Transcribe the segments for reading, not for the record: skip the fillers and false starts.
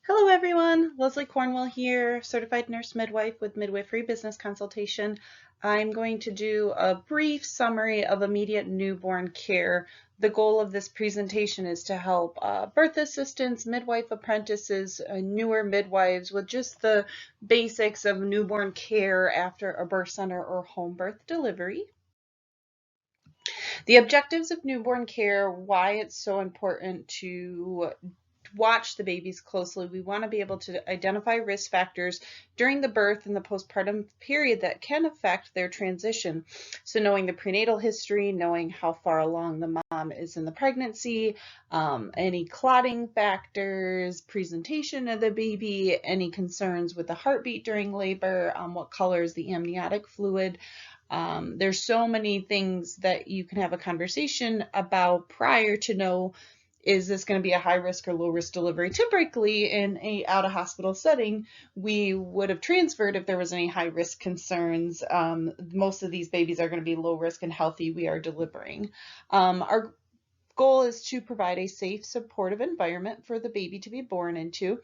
Hello everyone, Leslie Cornwell here, certified nurse midwife with Midwifery Business Consultation. I'm going to do a brief summary of immediate newborn care. The goal of this presentation is to help birth assistants, midwife apprentices, newer midwives with just the basics of newborn care after a birth center or home birth delivery. The objectives of newborn care, why it's so important to watch the babies closely. We want to be able to identify risk factors during the birth and the postpartum period that can affect their transition. So knowing the prenatal history, knowing how far along the mom is in the pregnancy, any clotting factors, presentation of the baby, any concerns with the heartbeat during labor, what color is the amniotic fluid. There's so many things that you can have a conversation about prior to know, is this going to be a high risk or low risk delivery? Typically in a out of hospital setting, we would have transferred if there was any high risk concerns. Most of these babies are going to be low risk and healthy. We are delivering. Our goal is to provide a safe, supportive environment for the baby to be born into.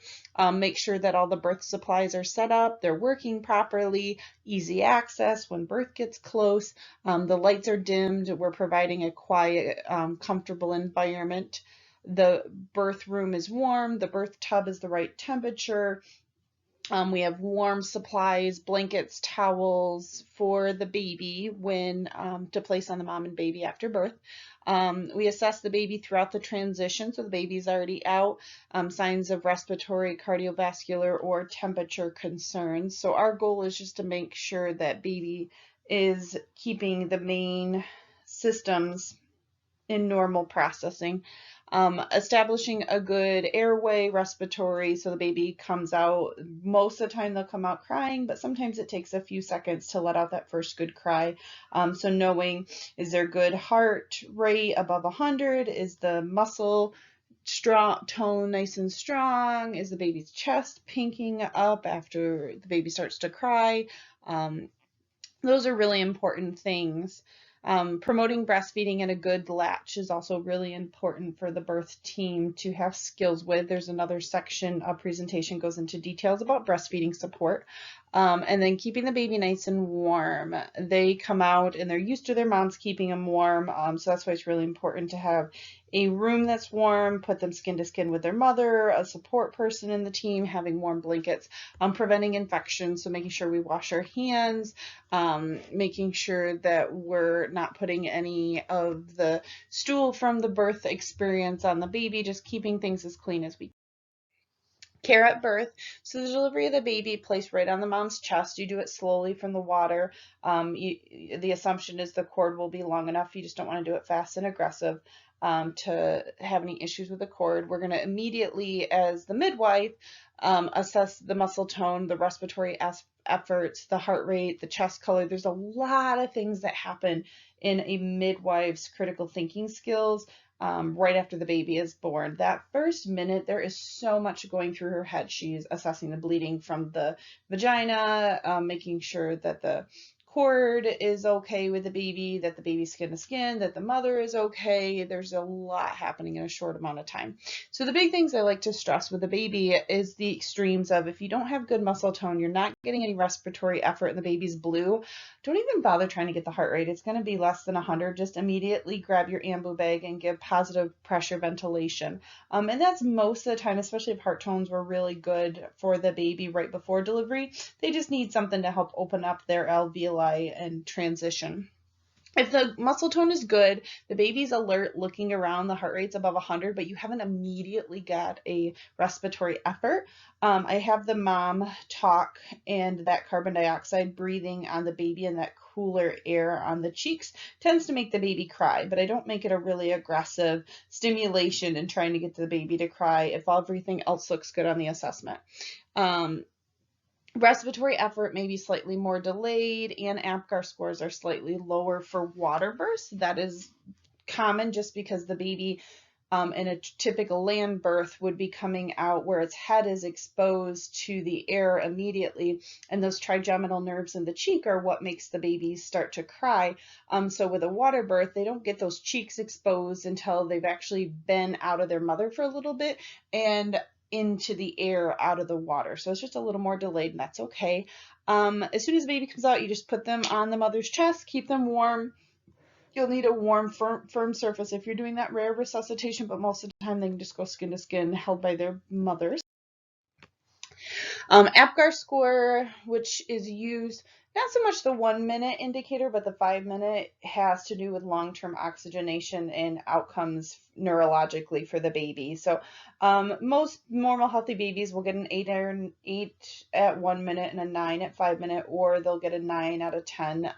Make sure that all the birth supplies are set up, they're working properly, easy access when birth gets close, the lights are dimmed, we're providing a quiet, comfortable environment. The birth room is warm, the birth tub is the right temperature. We have warm supplies, blankets, towels for the baby when to place on the mom and baby after birth. We assess the baby throughout the transition, so the baby's already out, signs of respiratory, cardiovascular, or temperature concerns. So our goal is just to make sure that baby is keeping the main systems in normal processing. Establishing a good airway, respiratory, so the baby comes out. Most of the time they'll come out crying, but sometimes it takes a few seconds to let out that first good cry. So knowing, is there good heart rate above 100? Is the muscle strong tone nice and strong? Is the baby's chest pinking up after the baby starts to cry? Those are really important things. Promoting breastfeeding and a good latch is also really important for the birth team to have skills with. There's another section of presentation goes into details about breastfeeding support. And then keeping the baby nice and warm. They come out and they're used to their moms keeping them warm. So that's why it's really important to have a room that's warm, put them skin to skin with their mother, a support person in the team, having warm blankets, preventing infections. So making sure we wash our hands, making sure that we're not putting any of the stool from the birth experience on the baby, just keeping things as clean as we can. Care at birth. So the delivery of the baby placed right on the mom's chest. You do it slowly from the water. The assumption is the cord will be long enough. You just don't want to do it fast and aggressive to have any issues with the cord. We're going to immediately, as the midwife, assess the muscle tone, the respiratory efforts, the heart rate, the chest color. There's a lot of things that happen in a midwife's critical thinking skills right after the baby is born. That first minute, there is so much going through her head. She's assessing the bleeding from the vagina, making sure that the cord is okay with the baby, that the baby's skin to skin, that the mother is okay. There's a lot happening in a short amount of time. So the big things I like to stress with the baby is the extremes of, if you don't have good muscle tone, you're not getting any respiratory effort and the baby's blue, don't even bother trying to get the heart rate. It's going to be less than 100. Just immediately grab your ambu bag and give positive pressure ventilation. And that's most of the time, especially if heart tones were really good for the baby right before delivery. They just need something to help open up their alveoli and transition. If the muscle tone is good, the baby's alert, looking around, the heart rate's above 100, but you haven't immediately got a respiratory effort, I have the mom talk, and that carbon dioxide breathing on the baby and that cooler air on the cheeks tends to make the baby cry, but I don't make it a really aggressive stimulation in trying to get the baby to cry if everything else looks good on the assessment. Respiratory effort may be slightly more delayed, and APGAR scores are slightly lower for water births. That is common just because the baby in a typical land birth would be coming out where its head is exposed to the air immediately, and those trigeminal nerves in the cheek are what makes the baby start to cry. So with a water birth, they don't get those cheeks exposed until they've actually been out of their mother for a little bit, and into the air out of the water. So it's just a little more delayed, and that's okay. As soon as the baby comes out, you just put them on the mother's chest, keep them warm. You'll need a warm, firm surface if you're doing that rare resuscitation, but most of the time they can just go skin to skin held by their mothers. APGAR score, which is used, not so much the 1 minute indicator, but the 5 minute, has to do with long-term oxygenation and outcomes neurologically for the baby. So most normal healthy babies will get an 8 at 1 minute and a 9 at 5 minute, or they'll get a 9 out of 10.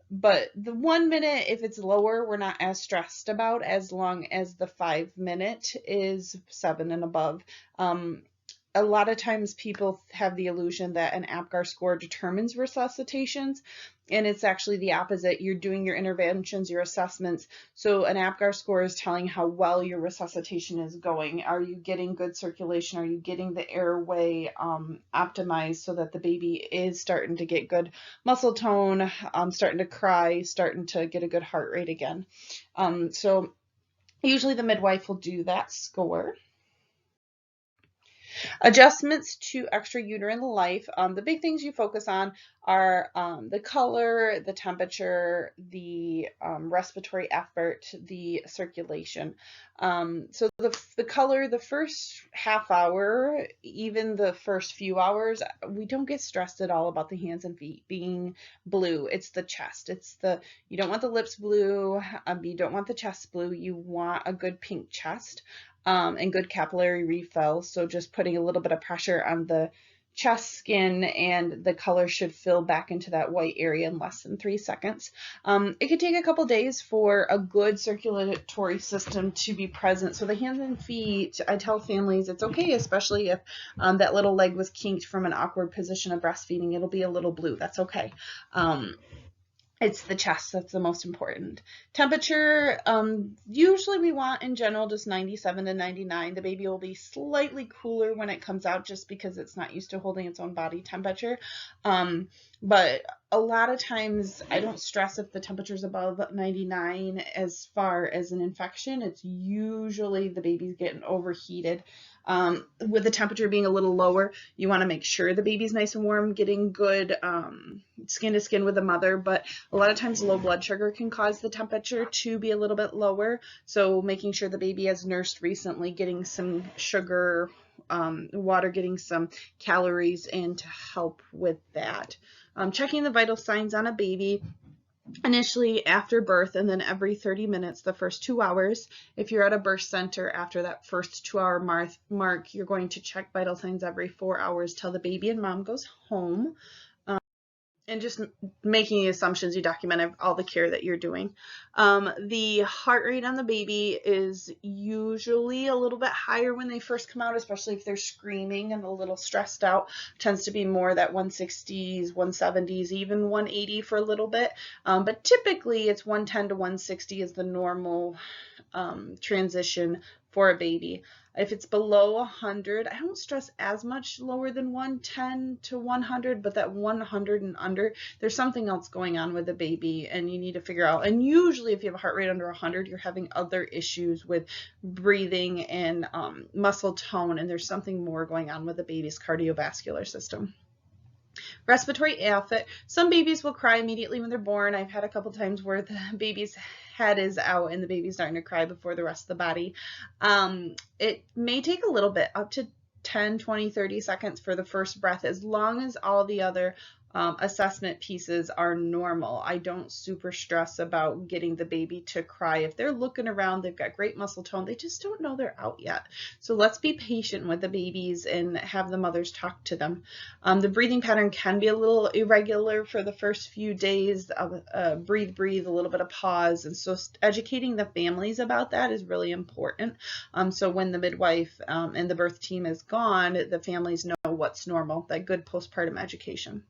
But the 1 minute, if it's lower, we're not as stressed about, as long as the 5 minute is 7 and above. A lot of times people have the illusion that an APGAR score determines resuscitations, and it's actually the opposite. You're doing your interventions, your assessments. So an APGAR score is telling how well your resuscitation is going. Are you getting good circulation? Are you getting the airway optimized so that the baby is starting to get good muscle tone, starting to cry, starting to get a good heart rate again? So usually the midwife will do that score. Adjustments to extrauterine life. The big things you focus on are the color, the temperature, the respiratory effort, the circulation. So the color, the first half hour, even the first few hours, we don't get stressed at all about the hands and feet being blue. It's the chest. You don't want the lips blue. You don't want the chest blue. You want a good pink chest. And good capillary refill. So just putting a little bit of pressure on the chest skin, and the color should fill back into that white area in less than 3 seconds. It could take a couple days for a good circulatory system to be present. So the hands and feet, I tell families it's okay, especially if that little leg was kinked from an awkward position of breastfeeding. It'll be a little blue. That's okay. It's the chest that's the most important. Temperature, usually we want in general just 97 to 99. The baby will be slightly cooler when it comes out just because it's not used to holding its own body temperature. But a lot of times I don't stress if the temperature is above 99 as far as an infection. It's usually the baby's getting overheated. With the temperature being a little lower, you want to make sure the baby's nice and warm, getting good skin to skin with the mother, but a lot of times low blood sugar can cause the temperature to be a little bit lower. So making sure the baby has nursed recently, getting some sugar, water, getting some calories in to help with that. Checking the vital signs on a baby initially after birth, and then every 30 minutes, the first 2 hours. If you're at a birth center, after that first 2-hour mark, you're going to check vital signs every 4 hours till the baby and mom goes home. And just making assumptions, you document all the care that you're doing. The heart rate on the baby is usually a little bit higher when they first come out, especially if they're screaming and a little stressed out. Tends to be more that 160s, 170s, even 180 for a little bit. But typically it's 110 to 160 is the normal transition for a baby. If it's below 100, I don't stress as much lower than 110 to 100, but that 100 and under, there's something else going on with the baby and you need to figure out. And usually if you have a heart rate under 100, you're having other issues with breathing and muscle tone, and there's something more going on with the baby's cardiovascular system. Respiratory effort. Some babies will cry immediately when they're born. I've had a couple times where the baby's head is out and the baby's starting to cry before the rest of the body. It may take a little bit, up to 10, 20, 30 seconds for the first breath, as long as all the other assessment pieces are normal. I don't super stress about getting the baby to cry. If they're looking around, they've got great muscle tone, they just don't know they're out yet. So let's be patient with the babies and have the mothers talk to them. The breathing pattern can be a little irregular for the first few days. Breathe, a little bit of pause. And so educating the families about that is really important. So when the midwife and the birth team is gone, the families know what's normal, that good postpartum education.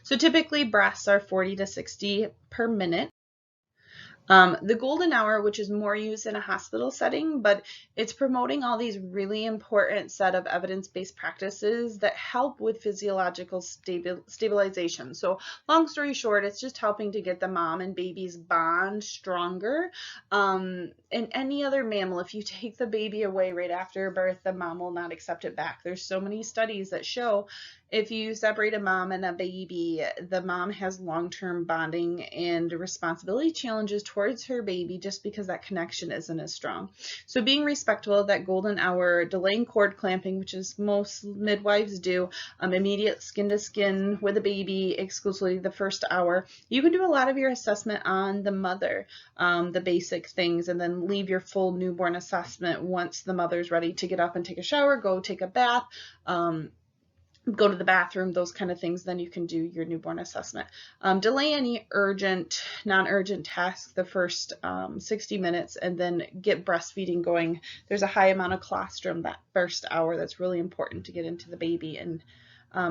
So typically breaths are 40 to 60 per minute. The golden hour, which is more used in a hospital setting, but it's promoting all these really important set of evidence-based practices that help with physiological stabilization. So long story short, it's just helping to get the mom and baby's bond stronger. In any other mammal, if you take the baby away right after birth, the mom will not accept it back. There's so many studies that show if you separate a mom and a baby, the mom has long-term bonding and responsibility challenges towards her baby just because that connection isn't as strong. So being respectful of that golden hour, delaying cord clamping, which is most midwives do, immediate skin to skin with the baby exclusively the first hour. You can do a lot of your assessment on the mother, the basic things, and then leave your full newborn assessment once the mother's ready to get up and take a shower, go take a bath, go to the bathroom, those kind of things. Then you can do your newborn assessment. Delay any urgent, non-urgent tasks the first 60 minutes and then get breastfeeding going. There's a high amount of colostrum that first hour that's really important to get into the baby and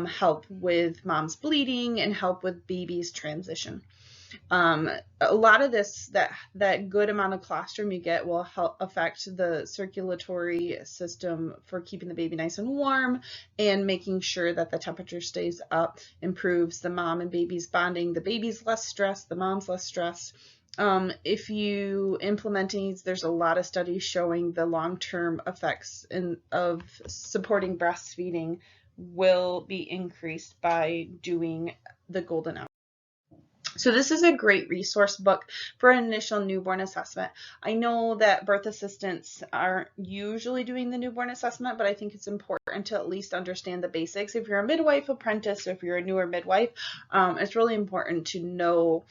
help with mom's bleeding and help with baby's transition. A lot of this, that good amount of colostrum you get will help affect the circulatory system for keeping the baby nice and warm and making sure that the temperature stays up, improves the mom and baby's bonding. The baby's less stressed, the mom's less stressed. If you implement these, there's a lot of studies showing the long-term effects of supporting breastfeeding will be increased by doing the golden hour. So this is a great resource book for an initial newborn assessment. I know that birth assistants aren't usually doing the newborn assessment, but I think it's important to at least understand the basics. If you're a midwife apprentice, or if you're a newer midwife, it's really important to know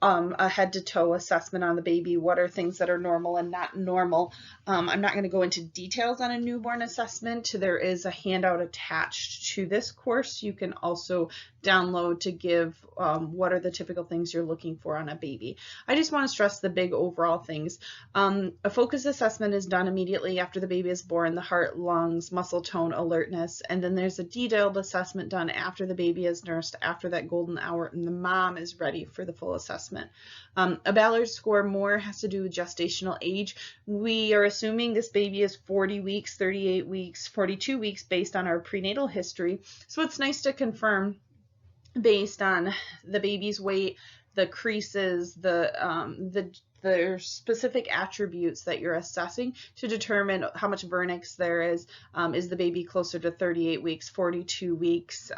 a head-to-toe assessment on the baby. What are things that are normal and not normal? I'm not going to go into details on a newborn assessment. There is a handout attached to this course. You can also download to give what are the typical things you're looking for on a baby. I just want to stress the big overall things. A focus assessment is done immediately after the baby is born, the heart, lungs, muscle tone, alertness, and then there's a detailed assessment done after the baby is nursed, after that golden hour, and the mom is ready for the full assessment. A Ballard score more has to do with gestational age. We are assuming this baby is 40 weeks, 38 weeks, 42 weeks based on our prenatal history. So it's nice to confirm based on the baby's weight, the creases, the specific attributes that you're assessing to determine how much vernix there is. Is the baby closer to 38 weeks, 42 weeks,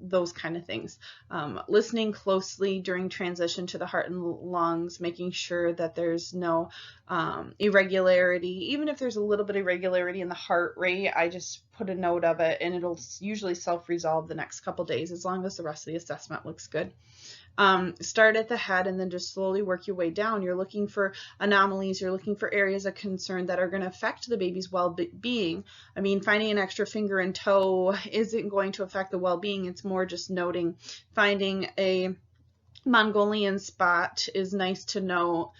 those kind of things. Listening closely during transition to the heart and lungs, making sure that there's no irregularity. Even if there's a little bit of irregularity in the heart rate, I just put a note of it and it'll usually self-resolve the next couple days as long as the rest of the assessment looks good. Start at the head and then just slowly work your way down. You're looking for anomalies, you're looking for areas of concern that are going to affect the baby's well-being. I mean, finding an extra finger and toe isn't going to affect the well-being. It's more just noting. Finding a Mongolian spot is nice to know.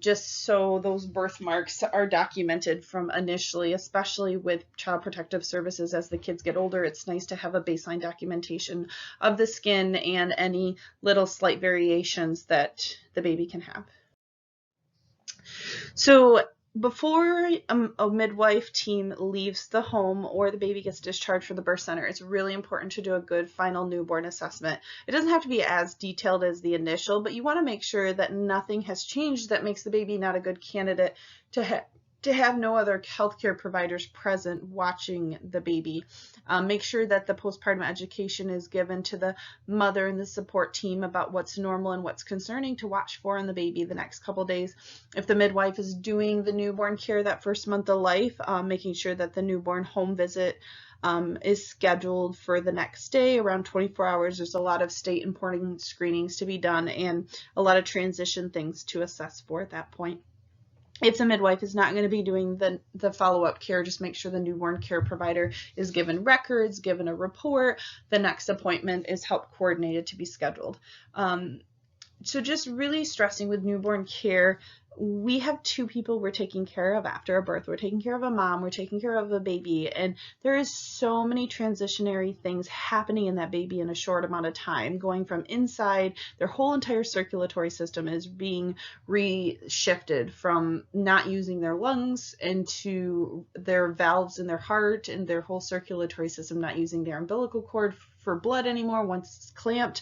Just so those birthmarks are documented from initially, especially with Child Protective Services. As the kids get older, it's nice to have a baseline documentation of the skin and any little slight variations that the baby can have. So before a midwife team leaves the home or the baby gets discharged from the birth center, it's really important to do a good final newborn assessment. It doesn't have to be as detailed as the initial, but you want to make sure that nothing has changed that makes the baby not a good candidate to have no other healthcare providers present watching the baby. Make sure that the postpartum education is given to the mother and the support team about what's normal and what's concerning to watch for in the baby the next couple days. If the midwife is doing the newborn care that first month of life, making sure that the newborn home visit is scheduled for the next day, around 24 hours. There's a lot of state important screenings to be done and a lot of transition things to assess for at that point. If the midwife is not going to be doing the follow-up care, just make sure the newborn care provider is given records, given a report. The next appointment is help coordinated to be scheduled. So just really stressing with newborn care, we have two people we're taking care of after a birth. We're taking care of a mom, we're taking care of a baby, and there is so many transitionary things happening in that baby in a short amount of time, going from inside, their whole entire circulatory system is being reshifted from not using their lungs into their valves in their heart, and their whole circulatory system not using their umbilical cord for blood anymore once it's clamped.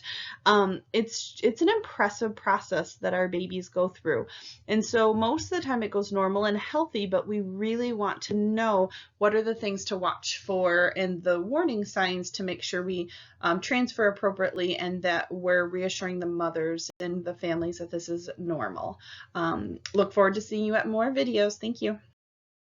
It's an impressive process that our babies go through. And so most of the time it goes normal and healthy, but we really want to know what are the things to watch for and the warning signs to make sure we transfer appropriately, and that we're reassuring the mothers and the families that this is normal. Look forward to seeing you at more videos. Thank you.